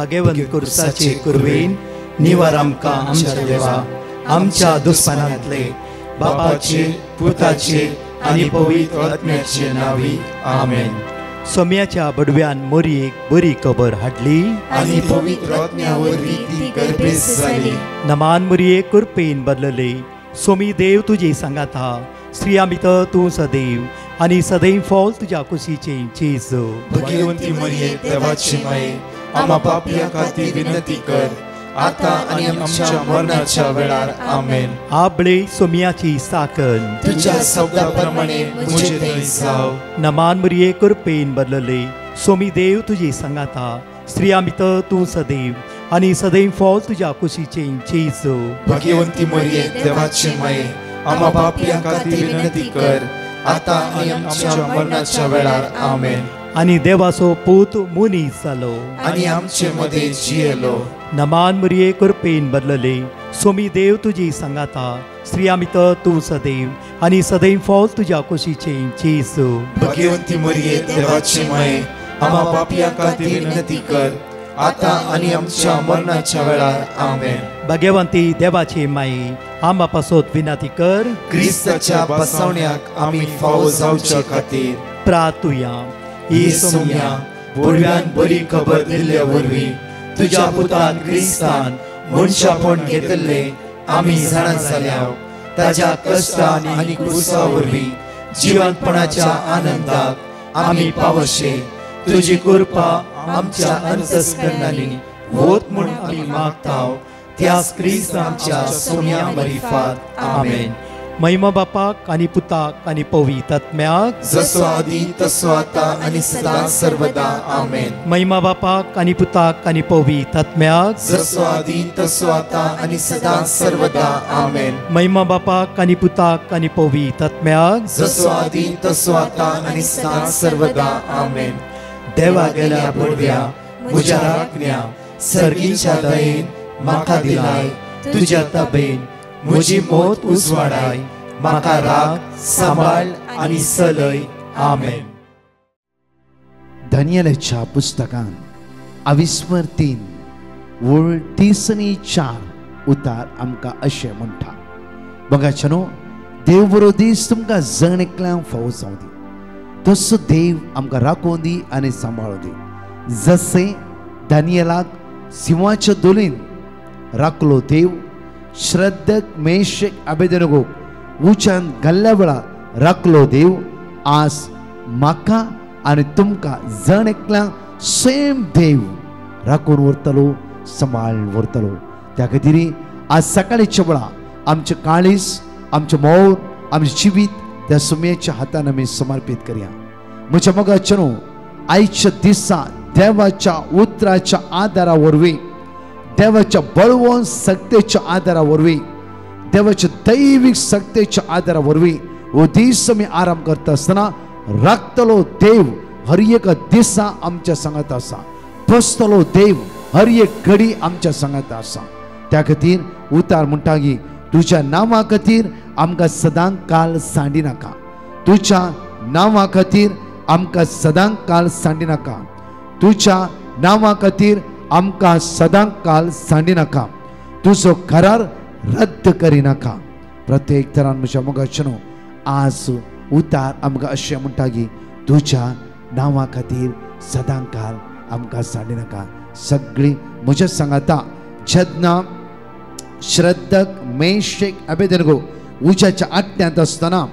भगवंत कुर्साचे कुरवेन निवार आमकां आमच्या देवा आमच्या दुस्मनांतले बापाचे पुताचे आनी पवित्र आत्म्याचे नावी आमेन. सोम्याच्या बडव्यान मोरयेक बरी खबर हाडली आनी पवित्र आत्म्या वरवीं ती गर्भेस जाली. नमान मोरये कुरपेन बदलले. सोमी देव तुजे सांगात हा. स्त्रिया भितर तूं सदैव आनी सदैव फॉल तुज्या कुशीचे चेज. भगवंती मरिये देवाची माये आम्हा पापियां खातीर विनंती कर आता आनी आमच्या मरणाच्या वेळार आमेन. आबळे सोम्याची साकन तुझ्या शब्दाप्रमाणे मुझे थंय जाव. नमान मोरये कुरपेन बदलले. सोमी देव तुजे सांगात हा. स्त्रिया भितर तूं सदैव आनी सदैव फॉल तुज्या कुशीचे चेज. भगवंती मरिये देवाची माये आम्हा पापियां खातीर विनंती कर आता आनी आमच्या मरणाच्या वेळार आमेन. आनी देवाचो पूत मुनीस जालो आनी आमचे मदे जियेलो. नमान मोरये कुरपेन बदलले. सोमी देव तुजी सांगात हा. स्त्रिया भितर तूं सदैव आनी सदैव फॉल तुज्या कुशीचे चेज. भगवंती मरिये देवाची माये आम्हा पापियां खातीर विनंती कर आता आनी आमच्या मरणाच्या वेळार आमेन. भगवंती देवाचे माये आम्हा पासत विनंती कर. क्रिस्ताच्या बसवण्याक आमी फावो जावच्या खातीर प्रार्थुया. ही सोम्या बडव्यान बरी खबर दिल्ल्या वरवीं तुज्या पुतान क्रिस्तान मनशापण घेतले आमी जाणा जाल्या. ताज्या कश्टान आनी क्रुसा वरवीं जिवंतपणाच्या आनंदाक आमी पावशे. तुजी कृपा आमच्या अंतस्करणांनी होत म्हूण आमी मागताव. त्याच क्रिस्त आमच्या सोम्या मरिफात आमेन. महिमा बापाक आनी पुताक आनी पवित्र आत्म्याक जसो आदी तसो आता आनी सदां सर्वदा आमेन. महिमा बापाक आनी पुताक आनी पवित्र आत्म्याक जसो आदी तसो आता आनी सदां सर्वदा आमेन. महिमा बापाक आनी पुताक आनी पवित्र आत्म्याक जसो आदी तसो आता आनी सदां सर्वदा आमेन. देवा गेल्या बडव्या म्हज्या राखण्या सर्गीच्या दयेन म्हाका दिलाय. तुज्या तबेन म्हजी मोत उजवाडाय. म्हाका राख सांबाळ आनी चलय. आमेन. दानियेलाच्या पुस्तकान 22:3 वळ 30:4 उतार आमकां अशें म्हणटा. बघाचनो देव बरो दीस तुमकां जण एकल्यांक फावो जावं दी. तसो देव आमकां राखोवन दी आनी सांबाळूं दी. जसे दानियेलाक सिंहाच्या दोलीन राखलो देव श्रद्धक मेशक अबेदनगो उच्चान घाल्ल्या वेळार राखलो देव आज म्हाका आनी तुमकां जण एकल्यांक सेम देव राखून व्हरतलो सांबाळून व्हरतलो. त्या खातीर आज सकाळीच्या वेळार आमचे काळीज आमचे मोर आमचे जिवीत त्या सोम्याच्या हातान आमी समर्पित करया. म्हज्या मोगाचनो आयच्या दिसा देवाच्या उतराच्या आदारा वरवीं देवाच्या बळवंत सत्तेच्या आदारा वरवीं देवाच्या दैवीक सत्तेच्या आदारा वरवीं हो दीस आमी आराम करता आसतना राखतलो देव हर एक दिसा आमच्या सांगात आसा. बसतलो देव हर एक घडी आमच्या सांगात आसा. त्या खातीर उतार म्हणटा की तुज्या नांवा खातीर आमकां सदां काल सांडी नाका. तुज्या नांवा खातीर आमकां सदां काल सांडी नाका. तुज्या नांवा खातीर आमकां सदां काल सांडी नाका. तुजो करार रद्द करिनाका. प्रत्येक तरान म्हज्या मोगाचनो आज उतार आमकां अशें म्हणटा की तुज्या नांवा खातीर सदां काल आमकां सांडी नाका. सगळीं म्हज्या सांगाता जेन्ना श्रद्धक मेशक अबेदनगो उज्याच्या आत्यांत आसतना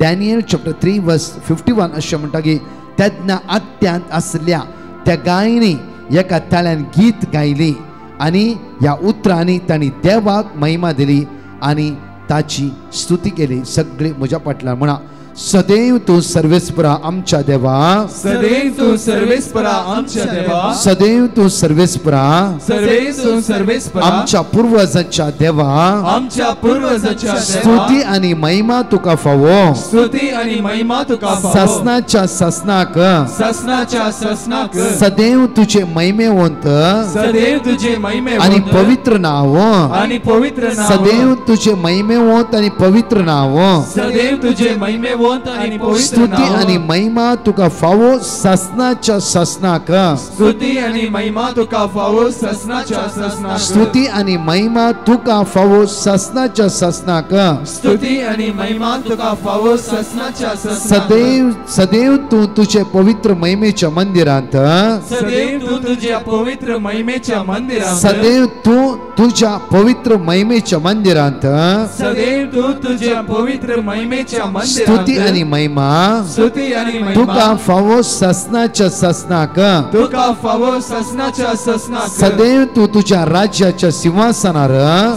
डॅनियल चॅप्टर 3 वर्स 51 अशें म्हणटा की तेन्ना आत्यांत आसल्या त्या गायनी एका ताळ्यान गीत गायली आनी ह्या उतरांनी तांणी देवाक महिमा दिली आनी ताची स्तुती केली. सगळीं म्हज्या फाटल्यान म्हणा सदैव तू सर्वेस्परा आमच्या देवा. सदैव तू सर्वेस्परा आमच्या देवा. सदैव तू सर्वेस्परा. सदैव तू सर्वेस्परा आमच्या पूर्वजांच्या देवा. आमच्या पूर्वजांच्या देवा. स्तुती आणि महिमा तुका फावो. स्तुती आणि महिमा तुका फावो. ससनाच्या ससनाक. ससनाच्या ससनाक. सदैव तुझे महिमेवंत. सदैव तुझे महिमेवंत आणि पवित्र नाव. आणि पवित्र नाव. सदैव तुझे महिमेवंत आणि पवित्र नाव. सदैव तुझे महिमेवंत जिवंत आणि पवित्र स्तुती नाव. आणि महिमा तुका फावो ससनाच्या ससनाक. स्तुती आणि महिमा तुका फावो ससनाच्या ससनाक. स्तुती आणि महिमा तुका फावो ससनाच्या ससनाक. स्तुती आणि महिमा तुका फावो ससनाच्या ससनाक. सदैव सदैव तू तुझे पवित्र महिमेच्या मंदिरात. सदैव तू तुझ्या पवित्र महिमेच्या मंदिरात. सदैव तू तुझ्या पवित्र महिमेच्या मंदिरात. सदैव तू तुझ्या पवित्र महिमेच्या मंदिरात. स्तुती आणि महिमा स्तुती आणि तुका महिमा फावो ससनाच्या ससनाक. तुका फावो ससनाच्या ससनाक. सदैव तू तुझ्या राज्याच्या सिंहासनार.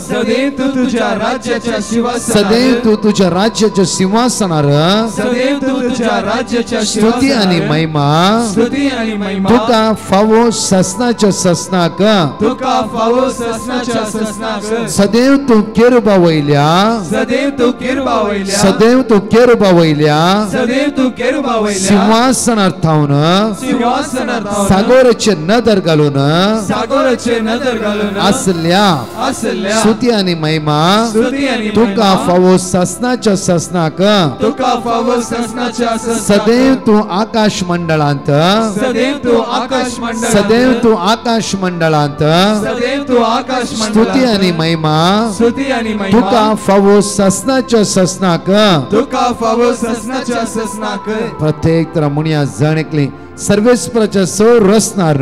सदैव तू तुझ्या राज्याच्या सिंहासनावर. सदैव तू तुझ्या राज्याच्या सिंहासनार. सदैव तू तुझ्या राज्याच्या स्तुती आणि सिंहासनावर. महिमा स्तुती आणि महिमा तुका फावो ससनाच्या ससनाक. तुका फावो ससनाच्या ससनाक. सदैव तू केरुबा वयल्या. सदैव तू किरबा वयल्या. सदैव तू केरुबा वयल्या सदैव तू किरबा वयल्या. सिंहासनार थावन सिंहासनार थावन. सागोराचे नदर घालून सागराचे नजर घालून असल्या. असल्या. स्तुती आणि महिमा स्तुती आणि तुका महिमा फावो ससनाच्या ससनाक. तुका फावो ससनाच्या ससनाक. सदैव तू आकाश मंडळांत. सदैव तू आकाश मंडळात. सदैव तू आकाश मंडळांत. सदैव तू आकाश मंडळात. स्तुती आणि महिमा स्तुती आणि महिमा तुका फावो ससनाच्या ससनाक. तुका फावो ससनाच्या ससनाक. प्रत्येक तर मुनिया जणकली सर्वेस्पराच्या सर रसनार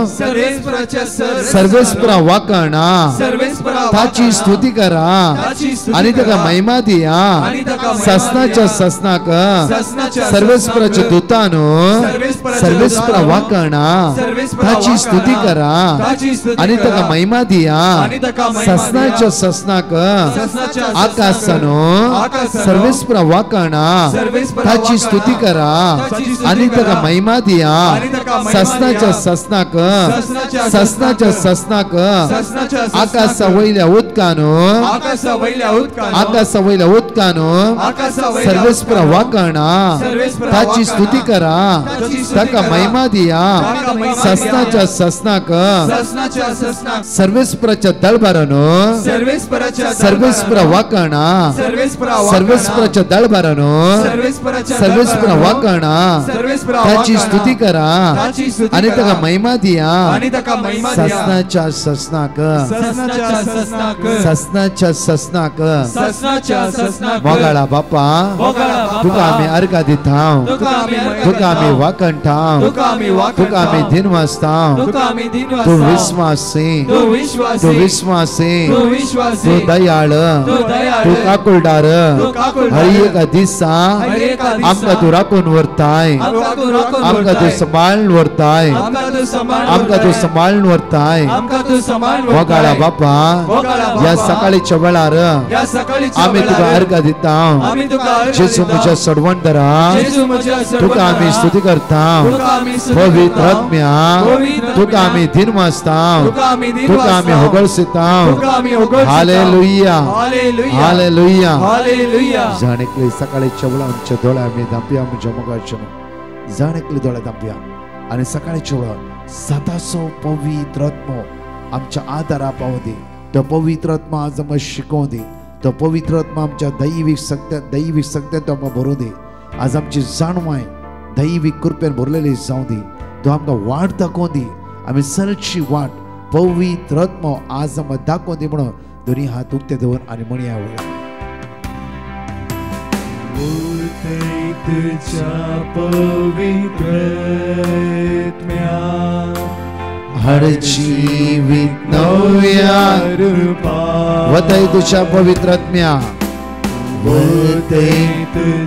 सर्वेस्पराच्या सर्वेस्परा वाकणा सर्वेस्परा ताची स्तुती करा ताची स्तुती आणि त्याका करा. महिमा दिया. आणि ताका महिमा ससनाच्या दिया. ससनाक ससनाच्या सर्वेस्पराच्या ससनाक. दूतानो सर्वेस्पराच्या सर्वेस्परा दूतानो वाकणा सर्वेस्परा ताची वाकणा. स्तुती करा ताची स्तुती आणि करा. त्याका महिमा दिया. आणि ताका महिमा ससनाच्या दिया. ससनाक ससनाच्या आकाशनो आकाशनो सर्वेस्परा वाकणा सर्वेस्परा ताची वाकणा. स्तुती करा ताची स्तुती आणि त्याका करा. महिमा दिया. आणि ताका महिमा ससनाच्या दिया. ससनाक ससनाच्या ससनाच्या ससनाक. ससनाक ससनाच्या आकाशा ससनाक. वयल्या उदकानो आकाशा वयल्या उदकानो आकाशा वयल्या उदकानो आकाशा वयल्या सर्वेस्परा उदकानो वाकणा सर्वेस्परा ताची वाकणा. स्तुती करा ताची स्तुती ताका करा. महिमा दिया. ताका महिमा ससनाच्या दिया. ससनाक ससनाच्या ससनाक. सर्वेस्पराच्या दळबारानो सर्वेस्पराच्या सर्वेस्परा वाकणा सर्वेस्परा सर्वेस्पराच्या दळबारानो सर्वेस्पराच्या सर्वेस्परा वाकणा सर्वेस्परा ताची वाकणा. स्तुती करा ताची स्तुती आणि करा. त्याका महिमा दिया. आणि ताका महिमा दिया. ससनाच्या ससनाक ससनाच्या ससनाक. ससनाच्या ससनाक ससनाच्या ससनाक. मोगाळा बापा मोगाळा बापा. तुका आम्ही अर्घा दिताव. तुका आम्ही अर्घ तुका आम्ही दिताव. वाकणठाव. तुका आम्ही वाकणठाव. तुका आम्ही दिन वाचताव. तुका आम्ही दिन तू वाचताव. विश्वासी तू विश्वासी. तू विश्वासी तू विश्वासी. तू दयाळ तू दयाळ. तू काकुळदार तू काकुळदार. हरी एका दिसा हरी एका दिसा आमका तू राखून व्हरताय. आमका तू राखून आमका तू व्हरताय. सांभाळून व्हरताय. आमका तू सांभाळून आमका तू व्हरताय. सांभाळून व्हरताय. आमका तू सांभाळून मोगाळा व्हरताय. बापा मोगाळा या बापा. सकाळीच्या वेळार या सकाळीच्या आम्ही तुका वेळार अर्घ दिताव. आम्ही तुका अर्घ जेसू दिताव. म्हज्या सडवंडरा जेसू म्हज्या तुका सर्वंतरा. आम्ही स्तुती करताव. तुका आम्ही स्तुती पवित्र करताव. आत्म्या पवित्र तुका आम्ही दिन वाचताव. तुका आम्ही दिन तुका आम्ही वाचताव. होगळसिताव. तुका आम्ही होगळसिताव. Hallelujah hallelujah. Hallelujah hallelujah. जाणेकली सकाळीच्या वेळा आमच्या दोळ्या आम्ही दांपया आमच्या मोगाच्या जाणेकली दोळ्या दांपया आणि सकाळीच्या वेळा सदासो पवित्र आत्मो आमच्या आदारा पावू दे. तो पवित्र आत्मा आज आमकां शिकोव दे. तो पवित्र आत्मा आमच्या दैवीक सत्यात तो आमकां भरूं दे. आज आमची जाणवाय दैवीक कृपेन भरलेली जावं दे. तो आमकां वाट दाखोवन दी. आमी सरळशी वाट पवित्र आत्मो आज आमकां दाखोवन दी म्हणून दोन्ही हात उक्ते दवर आणि म्हणया वळा. तुझ्या पवित्र आत्म्या हर जीवित नव्या वतय तुझ्या पवित्र आत्म्या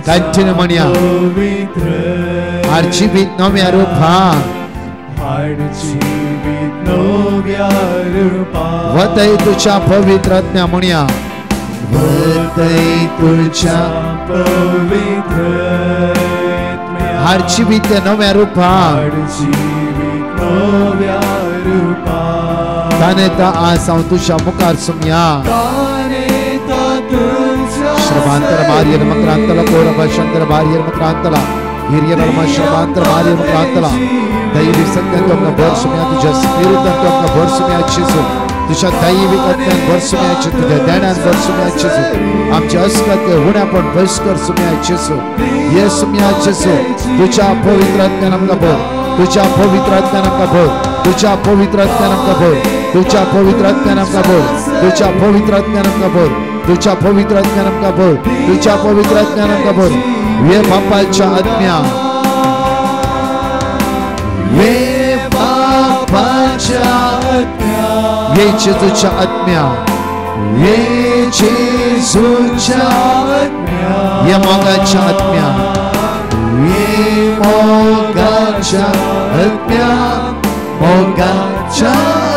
कंटिन्यू म्हणया हर जीवित नव्या रूपा वतय तुझ्या पवित्र आत्म्या म्हणया वतय तुझ्या हर जीवित नव्या रूपा ताने ता आज हांव तुझ्या मुखार सुमया श्रमांतर भार्यर मक्रांतला कोरबा शंकर भार्यर मक्रांतला हिरियर अलमा श्रमांतर भार्यर मक्रांतला दैवी सत्य तो का भर सुमया तुझ्या स्पिरिट तो का भर सुमया चिसो तुझ्या दैविक आत्म्यान भर सुम्याचे तुझ्या ध्यानान भर सुम्याचे आमचे अस्कत होण्या पण बहिष्कार सुम्याचे ये सुम्याचे तुझ्या पवित्र आत्म्यान आमका भर तुझ्या पवित्र आत्म्यान आमका भर तुझ्या पवित्र आत्म्यान आमका भर तुझ्या पवित्र आत्म्यान आमका भर तुझ्या पवित्र आत्म्यान आमका भर तुझ्या पवित्र आत्म्यान आमका भर तुझ्या पवित्र आत्म्यान आमका भर ये बापाच्या आत्म्या ये बापाच्या आत्म्या ये जेजूच्या आत्म्या ये जेजूच्या आत्म्या ये मोगाच्या आत्म्या ये मोगाच्या आत्म्या मोगाच्या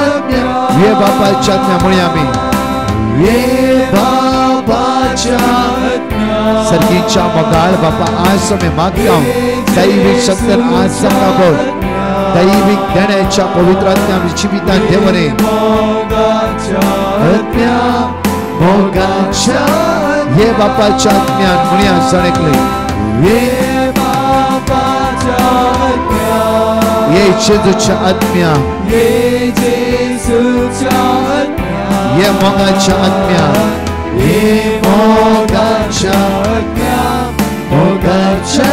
आत्म्या ये बापाच्या आत्म्या मुळे आम्ही ये बापाच्या आत्म्या सर्गीच्या मोगाळ बापा आज आम्ही मागता दैविक शक्ती आज सांगा बोल दैविक देण्याच्या पवित्र आत्म्या जीवितात देवने आत्म्या मोगाच्या ये बापाच्या आत्म्या मुळ्या सणकले ये बापाच्या आत्म्या ये जेजूच्या आत्म्या ये जेजूच्या आत्म्या ये मोगाच्या आत्म्या ये मोगाच्या आत्म्या मोगाच्या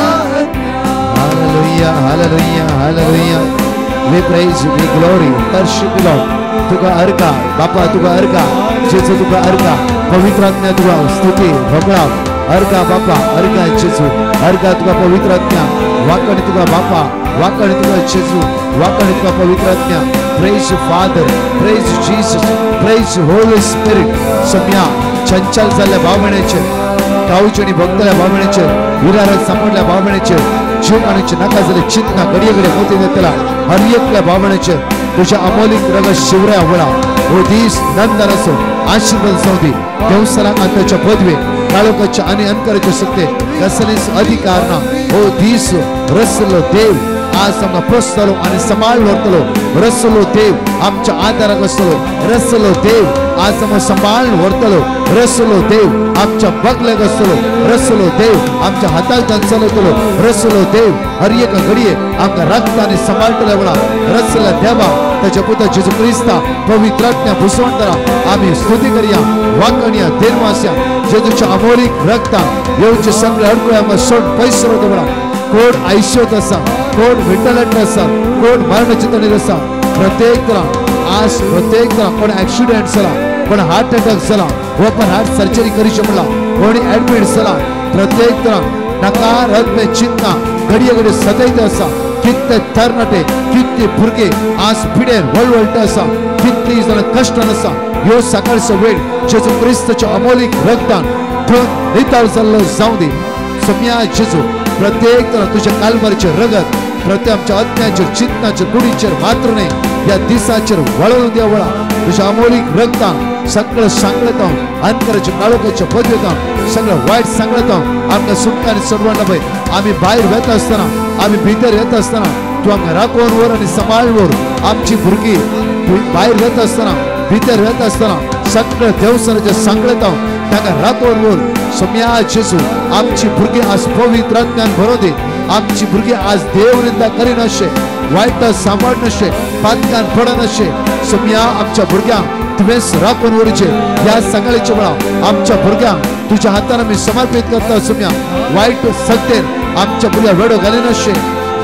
Hallelujah, hallelujah, hallelujah. We praise you, we glory, worship you, Lord. तुका अर्का, बापा तुका अर्का, जेजू तुका अर्का, पवित्र आत्म्या तुका स्तुती, भगवान, अर्का बापा, अर्का जेजू, अर्का तुका पवित्र आत्म्या, वाकण तुका बापा, वाकण तुका जेजू, वाकण तुका पवित्र आत्म्या. Praise you, Father, praise you, Jesus, praise you, Holy Spirit. सम्या चंचल झाल्या भावनेचे, काऊचणी भक्तल्या भावनेचे, विरारात सापडल्या भावनेचे, जीवनाचे नका झाले चिंतना घडी घडी होते त्याला हरियकल्या भावनेचे तुझ्या अमोलिक रग शिवऱ्या वळा ओ दीस नंदन असो आशीर्वाद सौदी देवसरा अंतच्या पदवे काळोखाच्या आणि अंतराचे सत्य कसलेच अधिकार ना ओ दीस रसलो देव आज आमका प्रोत्साहलो आणि सांभाळ वर्तलो रसलो देव आमच्या आधाराक असलो रसलो देव आज आमका सांभाळ वर्तलो रसलो देव आमच्या बगलेक असलो रसलो देव आमच्या हाताक चलतलो रसलो देव हर एक घडीये आमका रक्ताने सांभाळतले म्हणा रसला देवा त्याच्या पुत्र जेजू ख्रिस्ता पवित्र आत्म्या भुसवंतरा आम्ही स्तुती करूया वाकणिया देनवास्या जेजूच्या अमोलिक रक्ता येऊचे सगळे अडकळ्या सोड पैसर होतो म्हणा कोण आयुष्यात असा कोण विठ्ठलात असा कोण मरण चिंतनेत असा प्रत्येक आज प्रत्येक कोण ऍक्सिडेंट झाला कोण हार्ट अटॅक झाला ओपन हार्ट सर्जरी करू शकला कोणी ऍडमिट झाला प्रत्येक नकारात्मक में चिंता घडिये घडी सदैव असा कितने तरणाटे कितने भुरगे आज पिढेर वळवळट असा कितली जण कष्ट नसा यो सकाळचा वेळ जेजू ख्रिस्ताच्या अमोलिक रक्तान ठेवून निताळ चाललं जाऊ दे सम्या जेजू प्रत्येक तुझ्या कालवारीचे रगत प्रत्येक आमच्या आत्म्याचे चिंतनाचे गुढीचेर मात्र नाही या दिसाचेर वळवून द्या वळा तुझ्या अमोलिक रक्तान सगळं सांगत अंतराच्या काळोखाच्या पद्धतीत सगळं वाईट सांगत आमच्या सुटकाने सर्वांना बाई आम्ही बाहेर येत असताना आम्ही भीतर येत असताना तू आमच्या राखोनवर आणि सांभाळवर आमची भुरगी बाहेर येत असताना भीतर येत असताना सगळं देवसराच्या सांगत त्यांना राखोनवर सम्या जेजू आमची भुरगी आज पवित्र आत्म्यान भरोदे आमची भुरगी आज देवनिंदा करी नशे वाईट सांभाळ नशे पातकान पड नशे सम्या आमच्या भुरग्यांक तुवेंच राखून उरचे या सगळ्याच्या वेळा आमच्या भुरग्यांक तुझ्या हाताने मी समर्पित करता सम्या वाईट सत्तेन आमच्या भुरग्या वेडो घाली नशे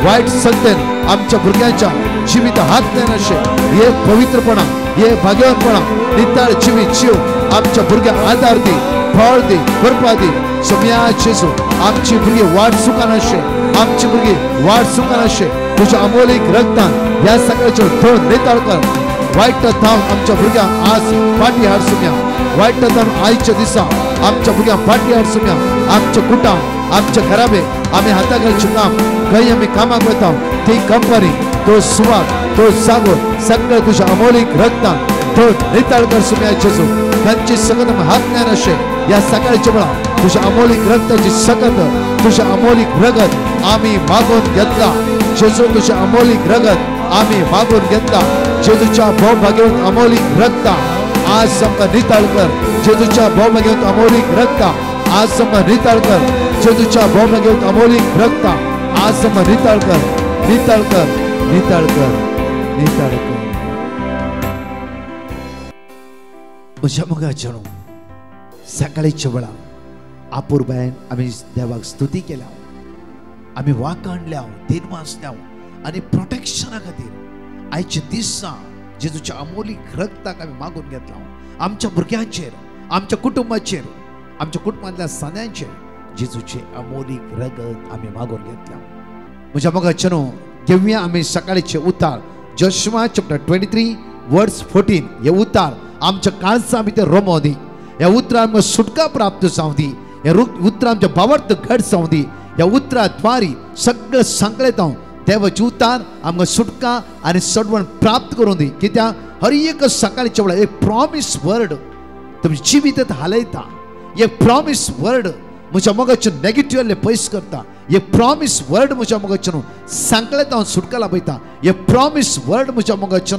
वाईट सत्तेन आमच्या भुरग्यांच्या जीवित हात नाही नशे हे पवित्रपणा हे भाग्यवानपणा निताळ जीवित जीव आमच्या भुरग्या आधार दे फळ दे कृपा दे सम्या जेजू आमची भुरगी वाट सुका नशे आमची भुरगी वाट सुका नशे तुझ्या अमोलिक रक्तान या सगळ्याचे थोड निताळ कर वाईट थांब आमच्या भुरग्यांक आज पाठी हाड सुम्या वाईट थांब आयच्या दिसा आमच्या भुरग्यांक पाठी हाड सुम्या आमच्या कुटाम आमच्या घराबे आम्ही हाताखालचे काम काही आम्ही कामाक वता ती कंपनी तो सुवात तो जागो सगळं तुझ्या अमोलिक रक्तान तो निताळ कर सुम्या जेजू त्यांची सकत हात नाही नशे या सकाळच्या वेळा तुझ्या अमोलिक रक्ताची सकत तुझ्या अमोलिक रगत आम्ही मागून घेतला जेजू तुझ्या अमोलिक रगत आम्ही मागून घेतला जेजूच्या भावभाग्यवंत अमोलिक रक्ता आज आमका निताळ कर जेजूच्या भावभाग्यवंत अमोलिक रक्ता आज आमका निताळ कर जेजूच्या भावभाग्यवंत अमोलिक रक्ता आज आमका निताळ कर निताळ कर निताळ कर निताळ कर म्हज्या मोगाचें सकाळीच्या वेळार आपुरबायेन आमी देवाक स्तुती केल्या, आमी वाखाणल्या, दिनवासल्या आनी प्रोटेक्शना खातीर आयच्या दिसा जेजूच्या अमोलीक रक्ताक आमी मागून घेतला. आमच्या भुरग्यांचेर, आमच्या कुटुंबाचेर, आमच्या कुटुंबांतल्या सान्यांचेर जेजूचे अमोलीक रगत आमी मागून घेतल्या. म्हज्या मोगाचें घेवया आमी सकाळीचे उतार. जोशुआ चॅप्टर 23 वर्स 14. हे उतार आमच्या काळजा भितर रोमो दी. ह्या उतरां आमकां सुटका प्राप्त जावं दी. हे उतरां आमच्या भावार्थ घट जावं दी. ह्या उतरां द्वारी सगळें सांगलें हांव देवाचे उतार आमकां सुटका आनी सडवण प्राप्त करून दी. कित्याक हर एक सकाळच्या वेळार एक प्रॉमिस वर्ड तुमच्या जिवितांत हालयता. एक प्रॉमिस वर्ड म्हज्या मोगाचें नेगेटिव्हले पयस करता. एक प्रॉमिस वर्ड म्हज्या मोगाचें सांगलें हांव सुटका लाभयता. एक प्रॉमिस वर्ड म्हज्या मोगाचें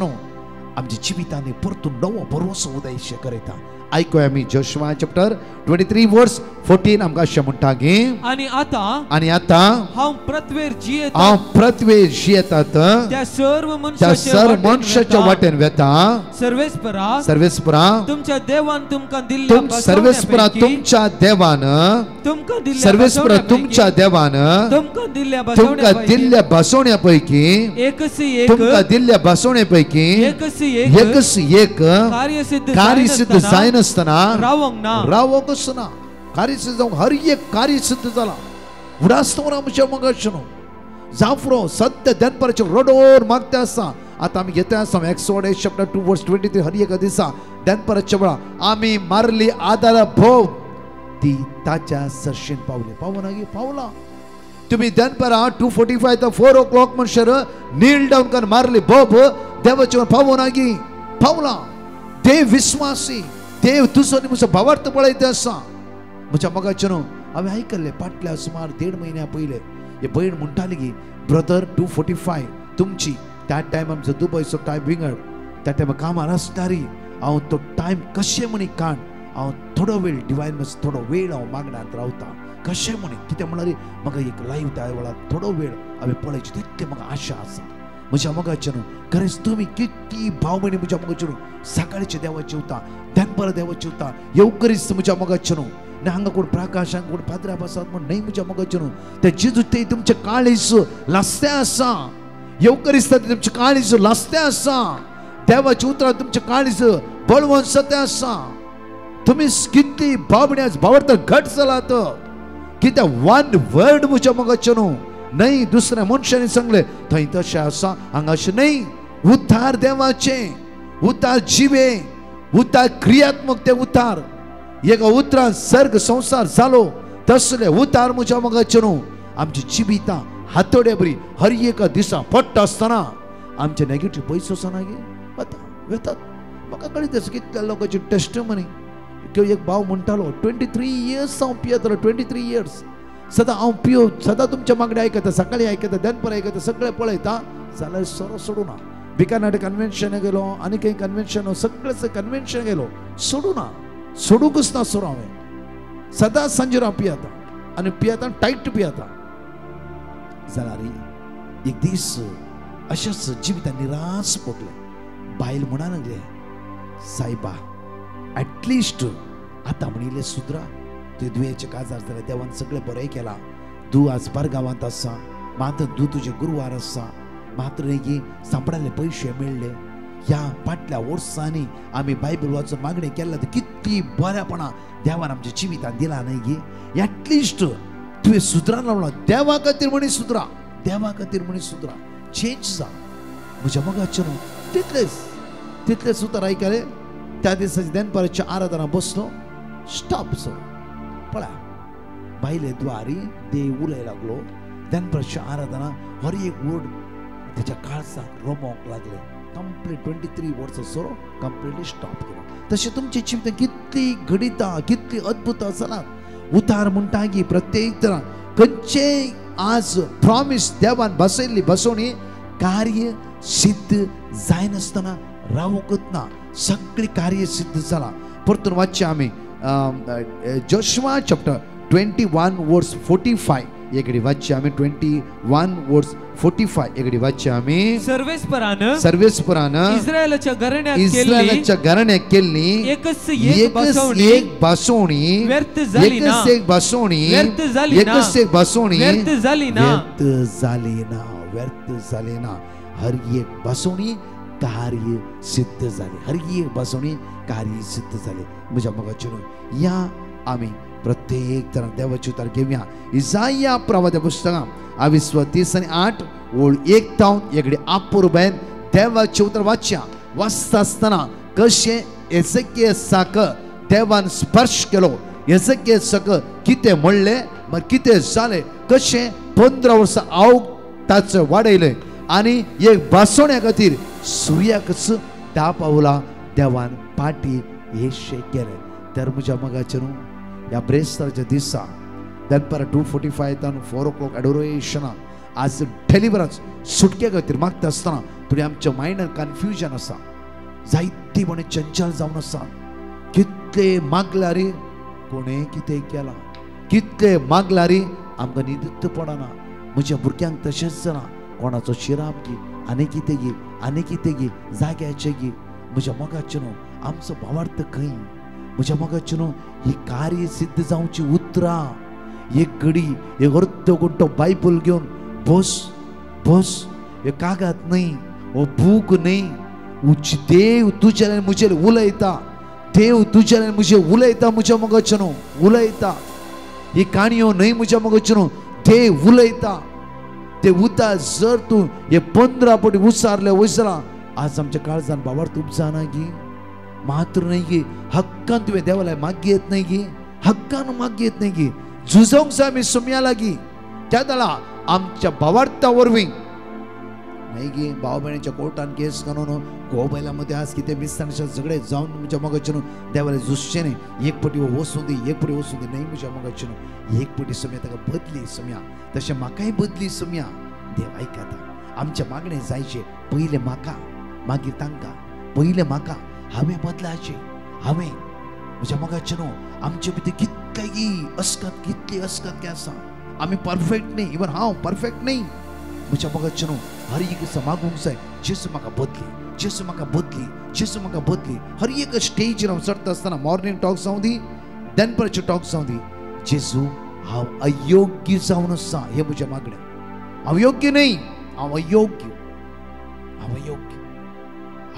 आमच्या जिवितांनी परतून नवो भरवसो उदयशे करयता. ऐकूया आमी जोशुआ चॅप्टर 23 वर्स 14. आमकां अशें म्हणटा गे, आणि आता हांव प्रतवेर जियेतात त्या सर्व मनशाच्या वाटेन वेता. सर्वेस्परा तुमच्या देवान तुमकां दिल्ल्या बसवण्या पैकी तुमकां दिल्ल्या बसवण्या पैकी एक कार्यसिद्ध जायनासतना रावोंक आसना. कार्यसिद्ध जावंक हर एक कार्य सिद्ध जाला. उडासता आमच्या मोगाचें जाफरो सद्य दनपारचे रडोर मागता आसा. आतां आमी घेता आसा एक्सोडस चॅप्टर 2 वर्स 23. हर एक दिसा दनपारच्या वेळा आमी मारली आदार भोव ती ताच्या सरशेन पावना गे पावला. तुम्ही दनपारा 2:45 to 4 o'clock म्हणसर नील डाऊन कर मारली भोव देवाचे पावना गे पावला. देव विश्वासी, देव तुजो आनी म्हजो भावार्थ पळयता आसा. म्हज्या मोगाचें हांवें आयकल्लें फाटल्या सुमार 1.5 म्हयन्या पयले हे भयण म्हणटाली की ब्रदर 2:45 तुमची त्या टायम आमचो दुबयचो टायम विंगड त्या टायम कामार आसतारी. हांव तो टायम कशें म्हणी काण हांव थोडो वेळ डिवायन मातसो थोडो वेळ हांव मागणांत रावता. कशें म्हणी कितें म्हणाली म्हाका एक लायव्ह त्या वेळार थोडो वेळ हांवें पळयची तितलें म्हाका आशा आसा. म्हज्या मोगाचें खरेंच तुमी कितली भाव भयणी म्हज्या मोगाचें सकाळचे देवाचें उतार दनपार देवाचें उतार येवकरीच म्हज्या मोगाचें ना हांगा कोण प्रकाश हांगा कोण पाद्रा बसात म्हण न्हय म्हज्या मोगाचें ते जेजू ते तुमचे काळीज लासतें आसा. येवकरीच तुमचे काळीज लासतें आसा. देवाचें उतरां तुमचे काळीज बळवंत सतें आसा. तुमी कितली भाव भयणी भावार्थ घट जालात कित्याक वन वर्ड म्हज्या मोगाचें न्हय दुसऱ्या मनशांनी सांगलें थंय तशें आसा हांगा अशें न्हय. उतार देवाचें उतार जिवे उतार क्रियात्मक ते उतार एक उतरां सर्ग संसार जालो तसले उतार म्हज्या मोगाचें आमची जिवितां हातोड्या बरी हर एक दिसा पडटा आसतना आमचे नेगेटिव्ह पयस आसना गे वता वेतात. म्हाका कळीत आसा कितल्या लोकांची टेस्टमनी. एक भाव म्हणटालो 23 years हांव पियेतालो 23 years सदां हांव पियो सदां तुमच्या मागणे आयकता सकाळी आयकता दनपार आयकता सगळें पळयता जाल्यार सोरो सोडूना. बिकानेर कन्वेन्शन गेलो आनी खंय कन्वेन्शन सगळें कन्वेन्शन गेलो सोडूना सोडूंकच ना सोरो हांवें सदां सांजेर हांव पियेता आनी पियेता टायट पियेता. जाल्यार एक दीस अशेंच जिवितांत निराश पडलें. बायल म्हणा लागले सायबा ॲटलिस्ट आतां म्हणिल्लें सुद्रा तुवें दुयेचे काजार जाल्यार देवान सगळें बरें केलां. तूं आज परगांवांत आसा मात्र तूं तुजे गुरवार आसा मात्र न्ही सांपडाले पयशे मेळ्ळे. ह्या फाटल्या वर्सांनी आमी बायबल वाचून मागणी केल्या तर कितली बऱ्यापणां देवान आमच्या जिवितांत दिला न्हय गे. ॲटलिस्ट तुवें सुदरां लावला देवा खातीर म्हणी सुदरा देवा खातीर म्हणी सुदरा चेंज जा. म्हज्या मोगाचें तितलेच उतर आयकलें. त्या दिसाची दनपारच्या आराधना बसलो स्टॉप सो पळया बायले द्वारी देव उलय लागलो. दनपारच्या आराधना हर एक वर्ड त्याच्या काळजाक रोमोंक लागले. कंप्लीट 23 वर्सां सोरो कंप्लीटली स्टॉप केलो. तशें तुमचे जिवितांत कितली घडितां कितली अद्भुतां जालात. उतार म्हणटा की प्रत्येक तरां खंयचेय आज प्रॉमिस देवान बसयल्ली बसोवणी कार्य सिद्ध जायनासतना रावोंकच ना. सगळी कार्य सिद्ध जाला. परतून वाचचे आमी जोशुआ चॅप्टर 21 वर्स 45 एकडे वाच्य आम्ही 21 वर्स 45 एकडे वाच्य आम्ही सर्वेस्परानं इस्रायलच्या घराण्यात केल्ली एकच एक बासोणी व्यर्थ झाली ना एक बासोणी व्यर्थ झाली ना एक बासोणी व्यर्थ झाली ना व्यर्थ झाले ना हर एक बासोणी कार्य सिद्ध झाले हर एक बासोणी कार्य सिद्ध झाले म्हणजे मग या आम्ही प्रत्येक जण देवाची उतार घेऊया इसाया प्रवाद्या पुस्तकां 28:8 ओळ 1 तावन एकडे आपूर बेन देवाची उतार वाचता असताना कशे एसेकियेसाक देवान स्पर्श केलो एसेकियेसाक कितें म्हणले मग कितें जाले कशे 15 वर्सां हांव ताचे वाडयले आणि एक बासोण्या खातीर सुर्याकच दापावला देवान पाटी हेशे केले तर म्हज्या मगाचे न्हू या ब्रेस्तारच्या दिसा दनपार 2:45 तान 4 o'clock एडोरेशन आज डेलिव्हरन्स सुटके खातीर मागता आसतना थोडी आमच्या मायंडान कन्फ्युजन आसा जायती म्हणे चंचल जावन आसा कितले मागला रे कोणे कितें केला कितले मागला रे आमकां न्हिदूच पडना म्हज्या भुरग्यांक तशेंच जालां कोणाचो शिराप घे आनी कितें घे आनी कितें घे जाग्याचें घे म्हज्या मोगाचें न्हू आमचो भावार्थ खंय म्हज्या मोगाचें न्हू ही कार्य सिद्ध जावची उतरां एक घडी एक अर्द घंटो बायबल घेवन बस हे कागात न्हय हो बूक न्हय देव तुज्यान म्हजेर उलयता देव तुज्यान म्हजेर उलयता म्हज्या मोगाचें न्हू उलयता ही काणयो न्हय म्हज्या मोगाचें न्हू देव उलयता ते उता जर तू हे 15 पटी उसारले वयसला आज आमच्या काळजान भावार्थ उपजाना गी मात्र नाही गी हक्कान तुवें देवाला मागी येत नाही गी हक्कान मागी येत नाही गी झुजोंक जाय आमी सुम्या लागी त्या दला आमच्या भावार्था वरवीं नाही गी भाव भयणीच्या कोर्टान केस करून गोबायलामध्ये आज कितें मिस्तांचे झगडे जावन म्हज्या मोगाचें न्हू देवाला झुजचें न्ही एक पटी वचूं दी एक पटी वचूं दी न्हय म्हज्या मोगाचें न्हू एक पटी सुम्या ताका बदली सुम्या तशें म्हाकाय बदली सुम्या देव आयकता आमच्या मागणें जायचे पयले म्हाका मागीर तांकां पयले म्हाका हांवें बदलाचें हांवें म्हज्या मोगाचें न्हू आमचे भितर कितली अस्कत काय आसा आमी परफेक्ट न्ही इवन हांव परफेक्ट न्ही म्हज्या मोगाचें न्हू हर एक दिसा मागूंक जाय जेसू म्हाका बदली जेसू म्हाका बदली जेसू म्हाका बदली हर एक स्टेजीर हांव चडटा आसतना मॉर्निंग टॉक जावं दी दनपारचे टॉक जावं दी जेसू हांव अयोग्य जावन आसा हे म्हजें मागणें हांव योग्य न्ही हांव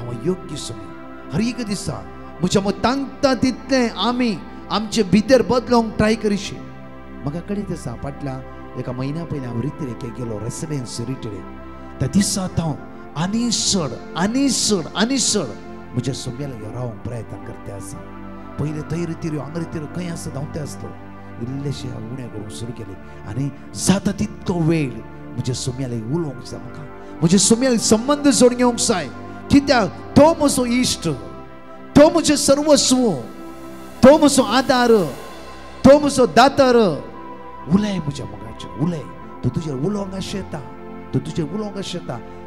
अयोग्य सुम्या हर एक दिसा म्हज्या तांकता तितलें आमी आमचे भितर बदलोवंक ट्राय करीशी म्हाका कळीत आसा फाटल्या एका म्हयन्या पयलीं हांव रितिरेके गेलो रेसिडेन्सी रिटिरेक त्या दिसांत हांव आनी चड म्हज्या सुम्या लागीं रावंक प्रयत्न करता आसा पयले थंय रितिऱ्यो हांगा रितिऱ्यो खंय आसा धांवता आसलो इल्लेशें हांव उणें करूंक सुरू केलें आनी जाता तितलो वेळ म्हज्या सुम्या लागीं उलोवंक जाय म्हाका म्हज्या सुम्या लागीं संबंद जोडून घेवंक जाय कित्याक तो म्हजो इश्ट तो म्हजें सर्वस्व तो म्हजो आदार तो म्हजो दातार उलय म्हज्या मोगाचें उलय तो तुजेर उलोवंक आशेता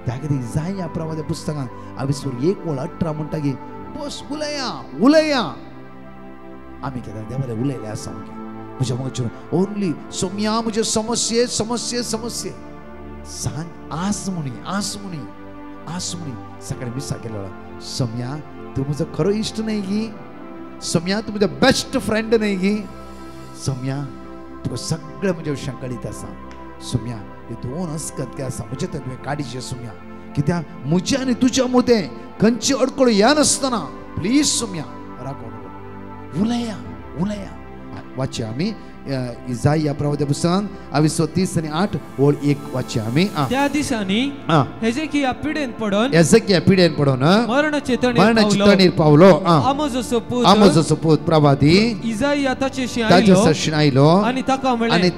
त्या खातीर जाय ह्या प्रवाद्या पुस्तकांत 21:18 म्हणटा की बस उलया आमी केन्ना देवाले उलयले आसा म्हज्या मोगाचें ओन्ली सोम्या म्हजे समस्ये सांग आस मुणी सकाळी मिसा केलो सोम्या तू म्हजो खरो इश्ट न्हय गी सोम्या तू म्हजो बेस्ट फ्रेंड न्हय गी सोम्या तुका सगळें म्हज्या विशयान कळीत आसा सोम्या हे 2 अस्कत काय आसा म्हजे तुवें काडीचे सोम्या कित्याक म्हजे आनी तुज्या मदें खंयची अडखळ ह्या नासतना प्लीज सोम्या राखो उलया वाचया आमी इसाया प्रवाद्या पुस्तकांत 28:8 ओळ 1 वाचया आमी त्या दिसांनी हेजेकिया पिडेन पडोन मरणाचे तणीर पावलो आमोजो पूत प्रवादी इसाया ताचे शिं आयलो आनी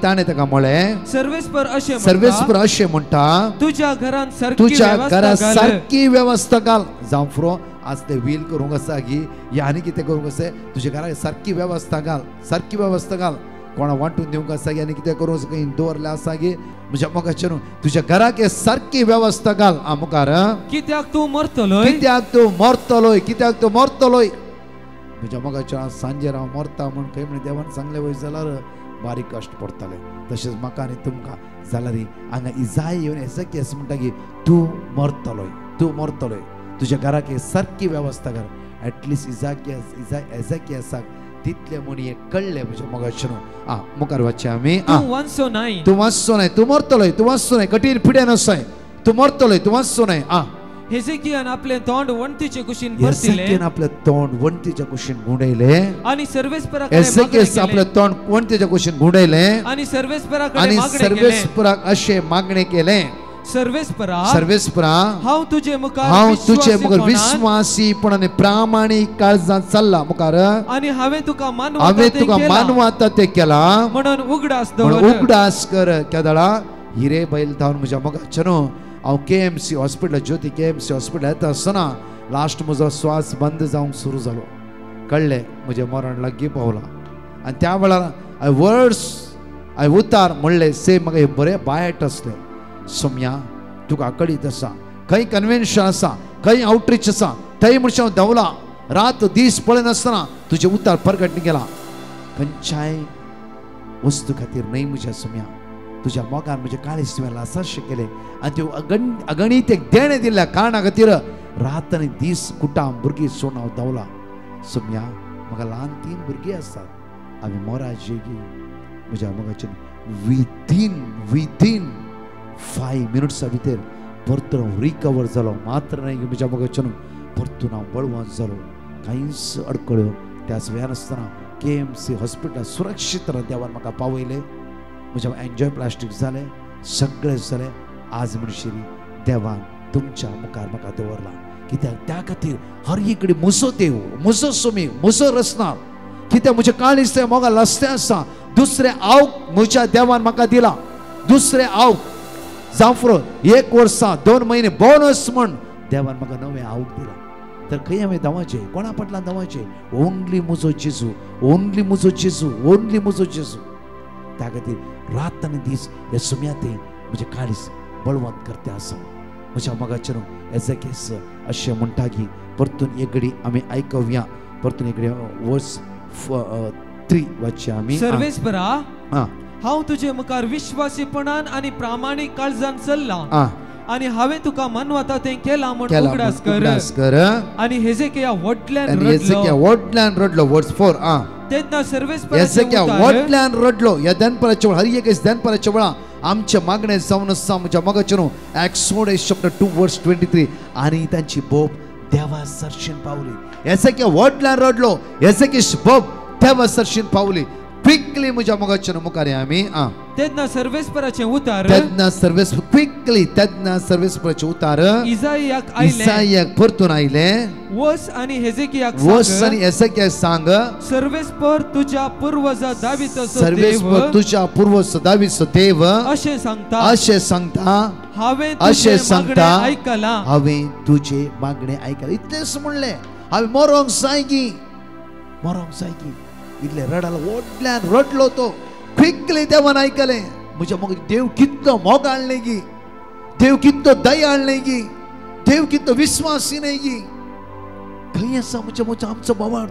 ताणें ताका म्हळें सर्वेस्पर अशें म्हणटा तुज्या घरांत सारकी वेवस्था घाल जावं फ्रो आज ते व्हील करूंक आसा की या आनी कितें करूंक आसा तुज्या घराक सारकी वेवस्था घाल कोणा वांटून दिवंक आसा की आनी कितें करूं खंय दवरलें आसा की म्हज्या मोगाचें न्हू तुज्या घराक सारकी वेवस्था घाल मुखार कित्याक तूं मरतलोय म्हज्या मोगाचें सांजेर हांव मरता म्हण खंय म्हण देवान सांगलें वय जाल्यार बारीक कश्ट पडटले. तशेंच म्हाका आनी तुमकां जाल्यार हांगा इजाय येवन एझेकियास म्हणटा की तूं मरतलोय तुज्या घराक एक सारकी वेवस्था कर. एटलिस्ट एझेकियासाक तितले म्हणी एक कळ्ळे म्हज्या मोगाचें. मुखार वचचें आमी. तूं वाचचो न्हय, तूं वाचचो न्हय, तूं मरतलोय, तूं वाचचो न्हय, कठीण पिड्यान आसाय, तूं मरतलोय, तूं वाचचो न्हय. हेजेकियान आपले तोंड वणटीचे कुशीन भरतिले, एझेकियान आपले तोंड वणटीच्या कुशीन गुंडयले. आणि सर्वेस्पराकडे एझेकियास आपले तोंड वणटीच्या कुशीन गुंडयले आणि सर्वेस्पराकडे आणि मागणे केले. सर्वेस्पराक अशे मागणे केले. सर्वेस्परा हांव तुजे मुखार मुखार विश्वासीपण आणि प्रामाणिक काळजांत चल्ला मुखार, आणि हांवें तुका मानवाता ते केला म्हणून उगडास कर. केदळा हिरे बैल धांवन म्हज्या मोगाचें न्हू. हांव KMC हॉस्पिटल ज्योती KMC हॉस्पिटल येता आसतना लास्ट म्हजो श्वास बंद जावंक सुरू जालो. कळ्ळें म्हजें मरण लागीं पावला. आनी त्या वेळार हांवें उतार म्हणले से म्हाका हे बरे बायट असले. सोम्या तुका आकळीत आसा, खंय कन्वेन्शन आसा, खंय आउटरीच आसा, थंय म्हणचे हांव धांवला. रात दीस पळयनासतना तुजे उतार प्रगट केला. खंयच्याय वस्तू खातीर न्हय म्हज्या सोम्या, तुज्या मोगान म्हजे काळीज तुवें लासाशे केले आनी त्यो अगणीत एक देणे दिल्ल्या कारणा खातीर रात आनी दीस कुटाम भुरगीं सोडून हांव धांवला. सोम्या म्हाका ल्हान 3 भुरगीं आसात. आमी मोरा जेगी म्हज्या मोगाचें विदीन 5 मिनिट्सा भितर परतून हांव रिकवर जालो. मात्र न्हय म्हज्या मोगाचें परतून हांव बळवंत जालो. कांयच अडकळ्यो त्याच वेळार आसतना KMC हॉस्पिटल सुरक्षीत देवान म्हाका पावयले. म्हज्या एन्जॉय प्लास्टीक जालें, सगळें जालें. आज म्हणशीर देवान तुमच्या मुखार म्हाका दवरला. कित्याक त्या खातीर हर इकडे मुसो देव, मुसो सोमी, मुसो रचना. कित्याक म्हजें काळीज तें मोगा लस्तें आसा. दुसरें आवक म्हज्या देवान म्हाका दिला. दुसरें आवक जावं 1 वर्सां 2 म्हयने बोनस म्हण देवान म्हाका नवें आवक दिला. तर खंय हांवें धांवचें, कोणा फाटल्यान धांवचें? ओन्ली म्हजो जेजू, ओन्ली म्हजो जेजू, ओन्ली म्हजो जेजू. त्या खातीर रात आनी दीस हे सुम्याते म्हजें काळीज बळवंत करते आसा. म्हज्या मोगाचें एझेकियास अशें म्हणटा की परतून एक घडी आमी आयकवया. परतून एक घडी वर्स 3 वाचया आमी. सर्वेस्परा हांव तुजे मुखार विश्वासीपणान आनी प्रामाणीक काळजान चल्ला, आणि हांवें तुका मानवता तें केलां म्हूण उगडास कर. आणि हेजेकिया व्हडल्यान रडलो. वर्स 4 तेन्ना सर्वेस्परा व्हडल्यान रडलो. ह्या दनपराच्या वेळा, हर एक दनपराच्या वेळा आमचे मागणे जावन आसा म्हज्या मोगाचें. एक्सोडस चॅप्टर 2 वर्स 23. आणि तांची बोब देवा सरशीन पावली. हेजेकिया व्हडल्यान रडलो. हेजेकिया बोब देवा सरशीन पावली. क्विकली म्हज्या मोगाचें मुखार आमी. तेन्ना सर्वेस्पराचें उतार इसायाक परतून आयले. वस आनी हेजेकियाक सांग, सर्वेस्पर तुज्या पूर्वज दावीदचो देव अशें सांगता हांवें तुजे मागणे आयकला. इतलेंच म्हणलें. हांवें मरोंक जाय गी. इतले रडाला. व्हडल्यान रडलो तो. क्विकली देवान आयकलें. म्हज्या मोग देव कितलो मोग हाडलें गी, देव कितलो दया हाडलें गी, देव कितलो विश्वासी न्हय गी. खंय आसा म्हज्या आमचो भावार?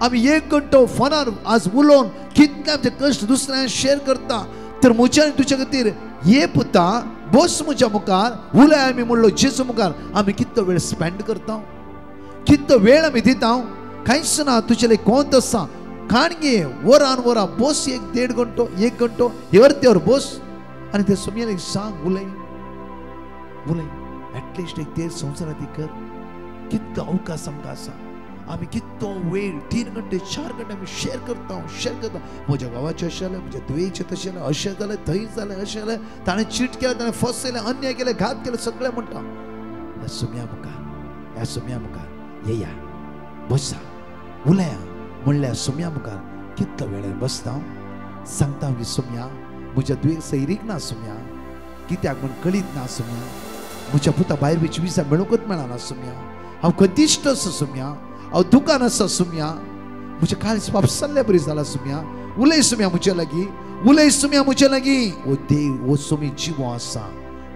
आमी 1 घंटो फोनार आज उलोवन कितले आमचे कश्ट दुसऱ्यां शेअर करता. तर म्हज्या तुज्या खातीर ये पुता बस म्हज्या मुखार उलय. आमी म्हणलो जेजू मुखार आमी कितलो वेळ स्पेंड करता, कितलो वेळ आमी दिता. कांयच ना. तुजे कोंत आसा खाणगे वरान वरा बस. 1-1.5 घंटो 1 घंटो हेवर तेवर बस आणि ते सोम्याला सांग उलय. एटलिस्ट एक देर संवसारात कर. कितलो अवकाश आमकां आसा. आमी कितलो वेळ 3 घंटे 4 घंटे आमी शेअर करता. म्हज्या गांवाचें अशें जालें, म्हज्या दुयेचें तशें जालें, अशें जालें, थंय जालें, अशें जालें, ताणें चीट केलें, ताणें फसयलें, अन्याय केलें, घात केलें, सगळें म्हणटा. ह्या सोम्या मुखार येया, बसा, उलया म्हणल्या. सोम्या मुखार कितलो वेळ बसता. सांगता की सोम्या म्हज्या दुयेंसा इरीक ना. सोम्या कित्याक म्हण कळीत ना. सोम्या म्हज्या पुता भायर 20 मेळूंकच मेळना. सोम्या हांव कदिश्ट आसा. सोम्या हांव दुकान आसा. सोम्या म्हजें काळीज बाप सल्ले बरी जाला. सोम्या उलय. सोम्या म्हजे लागीं उलय. सोम्या म्हजे लागीं. ओ देव, वो सोमी जिवो आसा,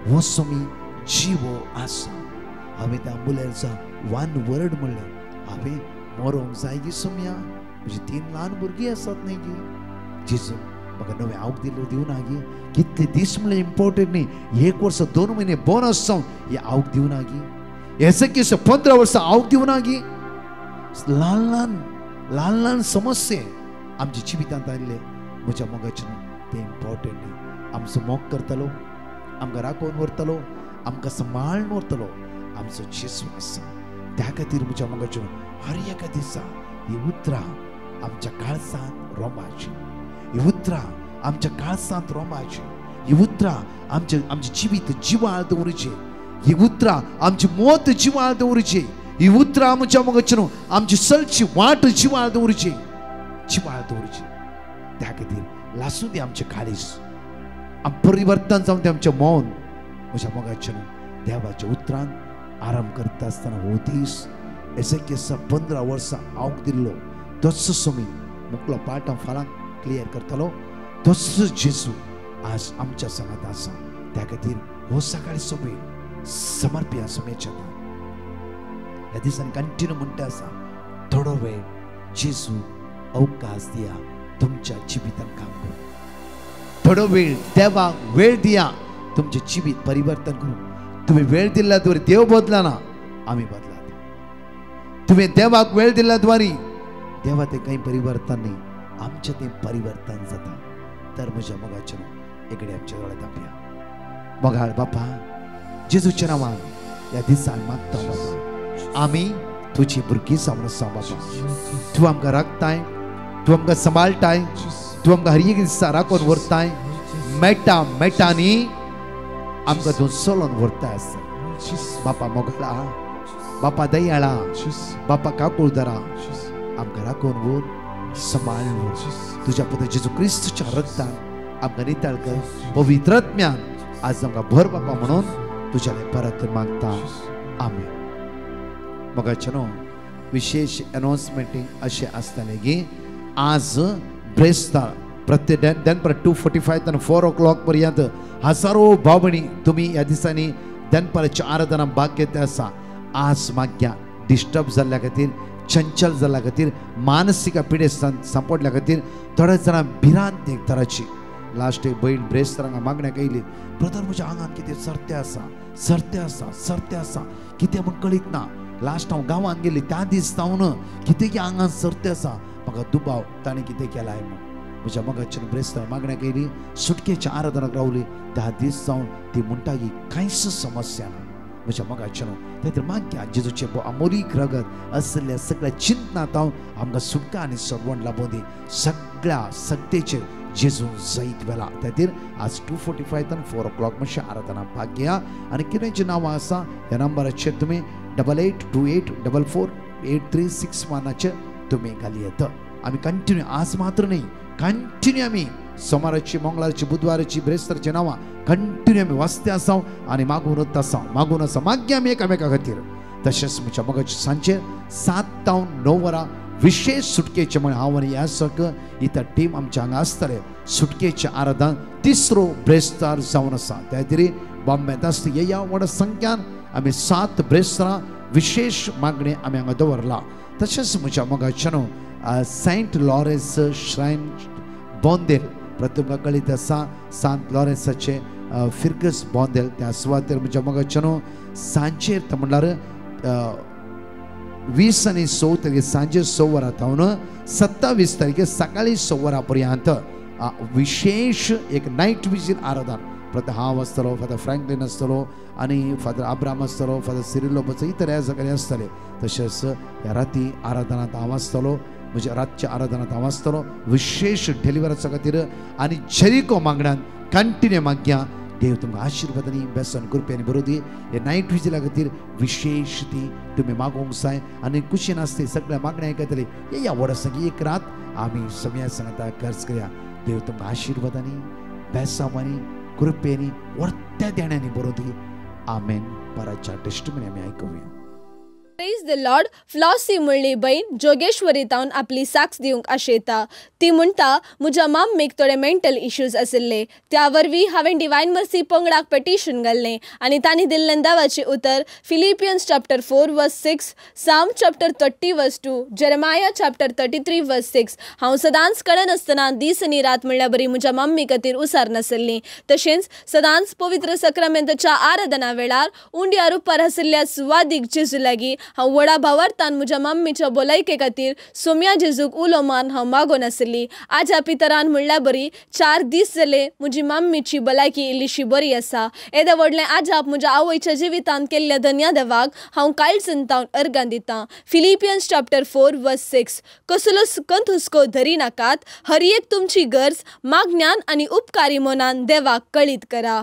वो सोमी जिवो आसा. हांवें त्या मुलांचा 1 वर्ड म्हणलें. हांवें मरोंक जाय गी. सोम्या म्हजी 3 ल्हान भुरगीं आसात न्हय गी. जेजू म्हाका नवे आवक दिवं नागी कितले दीस म्हणल्यार इम्पॉर्टंट न्ही 1 वर्स 2 म्हयने बोनस जावन हे आवक दिवं नागी हेच केस 15 वर्सां आवक दिवं नागी ल्हान ल्हान समस्ये आमच्या जिवितांत आयिल्ले म्हज्या मोगाचे ते इम्पॉर्टंट न्ही आमचो मोग करतलो आमकां राखून व्हरतलो आमकां सांबाळून व्हरतलो आमचो जेसू आसा त्या खातीर म्हज्या मोगाचे हर एका दिसा ही उतरां आमच्या काळजांत रोमाची ही उतरां आमच्या काळजांत रोमाची ही उतरां आमचे जिवीत जिवाळ दवरचे ही उतरां आमची मोत जिवाळ दवरचे ही उतरां आमच्या मोगाचे आमची सलची वाट जिवाळ दवरची त्या खातीर लासूं दी आमचे काळीज परिवर्तन जावन ते आमचे मौन म्हज्या मोगाचे देवाच्या उतरांत आराम करता आसतना हो दीस एसेकियेल 15 वर्सां आवक दिल्लो तोच सोमी मुकलो पाठ फालां क्लियर करतलो तोच जेजू आज आमच्या संगात आसा त्या खातीर हो सकाळी सोबे समर्पिया सोमेच्या ह्या दिसांनी कंटिन्यू म्हणटा आसा थोडो वेळ जेजू अवकाश दिया तुमच्या जिवितांत काम करूं थोडो वेळ देवाक वेळ दिया तुमचे जिवीत परिवर्तन करूं तुम्ही वेळ दिल्या द्वारे देव बदलाना आम्ही बदलात तुम्ही देवाक वेळ दिल्या द्वारे देवा ते काही परिवर्तन नाही आमचे ते परिवर्तन जाता तर म्हज्या मोगाचे इकडे आमच्या दोळ्यांत आपल्या मोगाळ बापा जेजूच्या नांवान ह्या दिसान मागता बापा आमी तुझी भुरगीं जावन आसा बापा तूं आमकां राखताय तूं आमकां सांबाळटाय तूं आमकां हर एक दिसा राखून व्हरताय मेटांनी आमकां तूं चलोवन व्हरताय आसता बापा मोगळा बापा दयाळा बापा काकुळदारा आमकां राखून व्हर सांबाळून व्हर तुज्या पुत्र जेजू क्रिस्तच्या रक्तान आमकां नितळ कर पवित्र आत्म्यान आज आमकां भर बापा म्हणून तुज्या परत मागता आमेन मोगाचे विशेष अनाउन्समेंटींग अशें आसतलें की आज ब्रेस्तार प्रत्येक दनपर 2:45 आणि 4 o'clock पर्यंत हजारो भाव भयणी तुम्ही ह्या दिसांनी दनपाराच्या आराधना भाग घेता आसा आज माग्या डिस्टर्ब जाल्ल्या खातीर चंचल जाल्ल्या खातीर मानसीक पिडे सांपडल्या खातीर थोड्या जाणां भिरांत एक तराची लास्ट एक भयण ब्रेस्तारांक मागण्याक येयली ब्रदर म्हज्या आंगान कितें सर्ते आसा कितें म्हूण कळीत ना लास्ट हांव गांवांत गेली त्या दीस जावन कितें की आंगान सर्ते आसा म्हाका दुबाव ताणें कितें केलाय म्हूण म्हज्या मोगाच्या ब्रेस्तार मागण्याक येयली सुटकेच्या आराधनाक रावली 10 दीस जावन ती म्हणटा की कांयच समस्या ना म्हज्या मोगाच्या त्या माग्या जेजूचे अमोलीक रगत असल्या सगळ्या चिंतनांत आमकां सुटका आनी सगवण लाभूं दी सगळ्या सक्तेचेर जेजू जायत वेला त्यातीर आज 2:45 आणि 4 o'clock मातशें आराधना भाग घेया आनी कितेंचें नांवां आसा ह्या नंबराचेर तुमी 8828448361 तुमी घाली येता आमी कंटिन्यू आज मात्र न्ही कंटिन्यू आमी सोमाराची मंगळारची बुधवाराची ब्रेस्तारची नांवां कंटिन्यू आमी वाचते आसा आनी मागून आसा मागया आमी एकामेका खातीर तशेंच म्हज्या मोगाच्या सांजे 7 ते 9 वरां विशेष सुटकेचे म्हण हांव आनी ह्या सक इतर टीम आमच्या हांगा आसतले सुटकेचे आराधन 3रो ब्रेस्तार जावन आसा त्या खातीर बॉम्बेंत आसता ह्या व्हड संख्यान आमी 7 ब्रेस्तारां विशेष मागणी आमी हांगा दवरला तशेंच म्हज्या मोगाच्या सेंट लॉरेन्स श्रायन बोंदेल प्रथम कळीत आसा सांत लॉरेन्साचे फिरकस बोंदेल त्या सुवातेर म्हज्या मोगाच्या सांजेर म्हणल्यार 20 आणि 6 तारीख सांजे 6 वरां थावन 27 तारीख सकाळी 6 वरां पर्यंत विशेष एक नाईट विजील आराधन प्रथम हांव आसतलो फादर फ्रँकलिन आसतलो आनी फादर अब्राम आसतलो फादर सिरिलो इतर ह्या सगळे आसतले तशेंच ह्या राती आराधनांत हांव आसतलो म्हज्या रातच्या आराधनांत हांव आसतलो विशेष डेलिव्हराच्या खातीर आनी जेरिको मागण्यान कंटिन्यू मागया देव तुमकां आशिर्वादांनी बेसन कृपेनी बरोदी हे नाईट विजिला खातीर विशेष ती तुमी मागोवंक जाय आनी कुशीन आसता सगळ्या मागण्या आयकतली ह्या व्हड संगी एक रात आमी सगळ्या सांगता खर्च करया देव तुमकां आशिर्वादांनी बेसांवांनी कृपेनी वर्त्या देण्यांनी बरोदी आमेन पराच्या टेस्टमनी आमी आयकुया प्रेज द लॉर्ड. फ्लॉसी म्हणली बहीण जोगेश्वरी तावन आपली साक्ष दिवंक आशेता. ती म्हणटा, म्हज्या मम्मीक थोडे मेंटल इश्यूज आशिल्ले, त्या वरवीं हांवें डिवायन मर्सी पंगडाक पेटिशन घाल्लें आनी तांणी दिल्लें देवाचें उतर फिलिपियन्स चॅप्टर 4 वर्स 6, साम चॅप्टर 30 वर्स 2, जेरेमाया चॅप्टर 33 वर्स 6. हांव सदांच कळनासतना दीस आनी रात म्हणल्यार बरी म्हज्या मम्मी खातीर उसार नासली. तशेंच सदांच पवित्र सक्रामेंताच्या आराधना वेळार उंड्या रुपार आशिल्ल्या सुवादीक जेजू लागीं हांव व्हडा भावार्थान म्हज्या मम्मीच्या भलायके खातीर सोम्या जेजूक उलो मारून हांव मागोन आसली. आज्या पितरान म्हणल्यार बरी 4 दीस जाले म्हजी मम्मीची भलायकी इल्लीशी बरी आसा. येदे व्हडलें आजाप म्हज्या आवयच्या जिवितांत केल्ल्या धन्या देवाक हांव काळजंतावन अर्गां दितां. फिलिपियन्स चॅप्टर 4 वर्स 6. कसलो सुकंत हुस्को धरी नाकात, हर एक तुमची गरज मागण्यान आनी उपकारी मनान देवाक कळीत करा.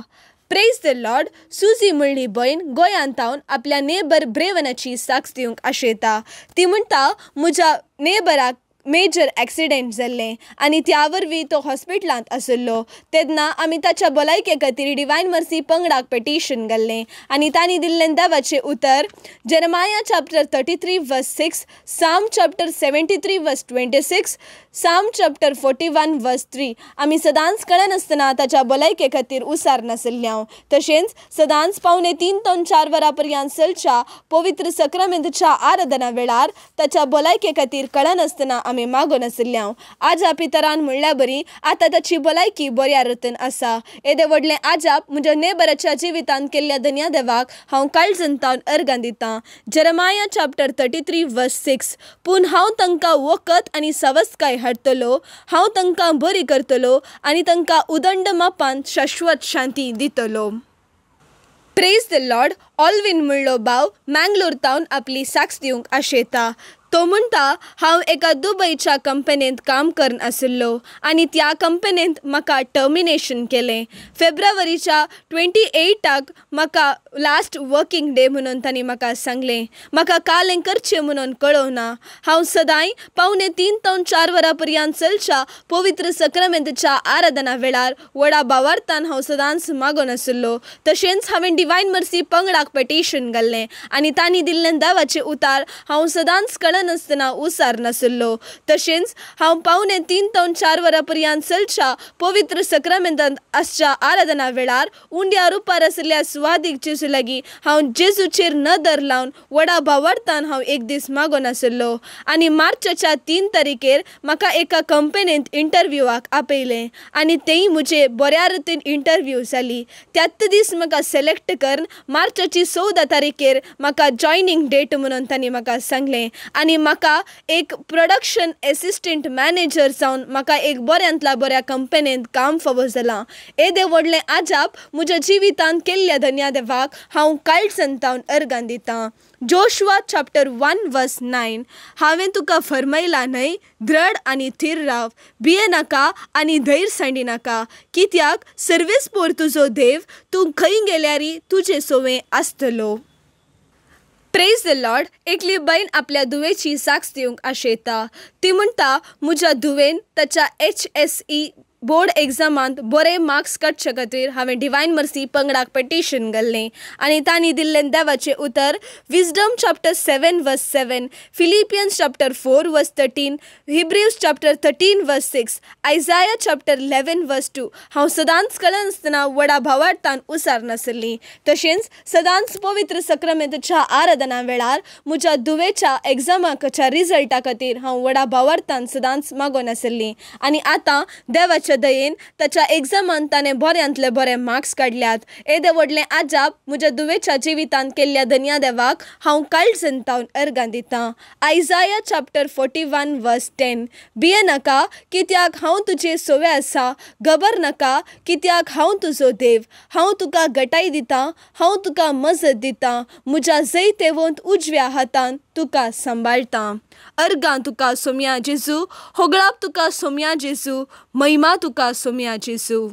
Praise the Lord. सुजी म्हणली बहीण गोंयांतावन आपल्या नेबर ब्रेवनाची साक्ष दिवंक आशेता. ती म्हणटा, म्हज्या नेबराक मेजर एक्सिडेंट जाल्लें आनी त्या वरवीं तो हॉस्पिटलांत आसलो. तेन्ना आमी ताच्या भलायके खातीर डिवायन मर्सी पंगडाक पेटिशन घाल्लें आनी तांणी दिल्लें देवाचें उतर जेरेमाया चॅप्टर 33 वर्स 6, साम चॅप्टर 73 वर्स 26, साम चॅप्टर 41 वर्स 3. आमी सदांच कळनासतना ताच्या भलायके खातीर उसार नासल्ल्या. तशेंच सदांच 3:15 ते 4 वरां पर्यंत चलच्या पवित्र सक्रामेंताच्या आराधना वेळार ताच्या भलायके खातीर कळनासतना आमी मागोन आसल्या. आज्या पितरान म्हणल्यार बरी आतां ताची भलायकी बऱ्या रतन आसा. येदे व्हडलें आजाप म्हज्या नेबराच्या जिवितांत केल्ल्या धन्या देवाक हांव काळजंतावन अर्गां दितां. जेरेमाया चॅप्टर 33 वर्स 6. पूण हांव तांकां वखद आनी सावस्काय हाडटलो, हांव तांकां बरी करतलो आनी तांकां उदंड मापान शाश्वत शांती दितलो. Praise the Lord. ऑल्विन म्हणलो भाव मँगलोर तावन आपली साक्ष दिवंक आशेता. तो म्हणटा, हांव एका दुबयच्या कंपनींत काम करन आशिल्लो आनी त्या कंपनींत म्हाका टर्मिनेशन केलें. फेब्रुवारीच्या 28 म्हाका लास्ट वर्किंग डे म्हणून तांणी म्हाका सांगलें. म्हाका कालें करचें म्हणून कळोवना. हांव सदांय 3:15 ते 4 वरां पर्यंत चलच्या पवित्र सक्रामेंताच्या आराधना वेळार व्हडा भावार्थान हांव सदांच मागोन आशिल्लो. तशेंच हांवें डिवायन मर्सी पंगडाक पेटिशन घाल्लें आनी तांणी दिल्लें देवाचें उतार हांव सदांच नासतना उसार नासलो. तशेंच हांव 3:15 ते 4 वरां पर्यंत चलच्या पवित्र सक्रामेंतांत आसच्या आराधना वेळार उंड्या रुपार आशिल्ल्या सुवादीक जेजू लागीं हांव जेजूचेर नदर लावन व्हडा भावार्थान हांव एक दीस मागोन आशिल्लो. आनी मार्चाच्या 3 तारखेर म्हाका एका कंपनींत इंटरव्यूवाक आपयलें आनी तेंय म्हजे बऱ्या रितीन इंटरव्यू जाली. त्याच दीस म्हाका सिलेक्ट करून मार्चाची 14 तारखेर म्हाका जॉयनिंग डेट म्हणून तांणी म्हाका सांगलें. आनी म्हाका एक प्रोडक्शन एसिस्टंट मॅनेजर जावन म्हाका एक बऱ्यांतल्या बऱ्या कंपनींत काम फावो जालां. येदे व्हडलें आजाप म्हज्या जिवितांत केल्ल्या धन्या देवाक हांव काळजंतावन अर्गां दितां. जोशुआ चॅप्टर 1 वर्स 9. हांवें तुका फरमायलां न्हय, दृढ आनी थीर राव, भिये नाका आनी धैर्य सांडी नाका, कित्याक सर्वेस्पोर तुजो देव तूं खंय गेल्यारी तुजे सोवें आसतलो. Praise the Lord. एकली बहीण आपल्या दुवेची साक्ष दिवंक आशेता. ती म्हणटा, म्हज्या धुवेन ताच्या HSE बोर्ड एग्जामांत बरे मार्क्स काडचे खातीर हांवें डिवायन मर्सी पंगडाक पेटिशन घाल्लें आनी तांणी दिल्लें देवाचें उतर विजडम चॅप्टर 7 वर्स 7, फिलिपियन्स चॅप्टर 4 वर्स 13, हिब्रिव्स चॅप्टर 13 वर्स 6, आयजाया चॅप्टर 11 वर्स 2. हांव सदांच कळनासतना व्हडा भावार्थान उसार नासली. तशेंच सदांच पवित्र सक्रामेंताच्या आराधना वेळार म्हज्या दुवेच्या एग्जामाच्या रिजल्टा खातीर हांव व्हडा भावार्थान सदांच मागोन आसली. आनी आतां देवाच्या दयेन ताच्या एग्जामांत ताणें बऱ्यांतले बरे मार्क्स काडल्यात. येदे व्हडलें आजाप म्हज्या दुवेच्या जिवितांत केल्ल्या धन्या देवाक हांव काळजंतावन अर्गां दितां. आयजाया चॅप्टर 41 वर्स 10. भिये नाका, कित्याक हांव तुजे सोवे आसा, घबर नाका, कित्याक हांव तुजो देव. हांव तुका घटाय दितां, हांव तुका मजत दितां, म्हज्या जैतेवंत उजव्या हातान तुका सांबाळटां. अर्गां तुका सोम्या जेजू, होगळाप तुका सोम्या जेजू, महिमा तुका सोम्या जेजू.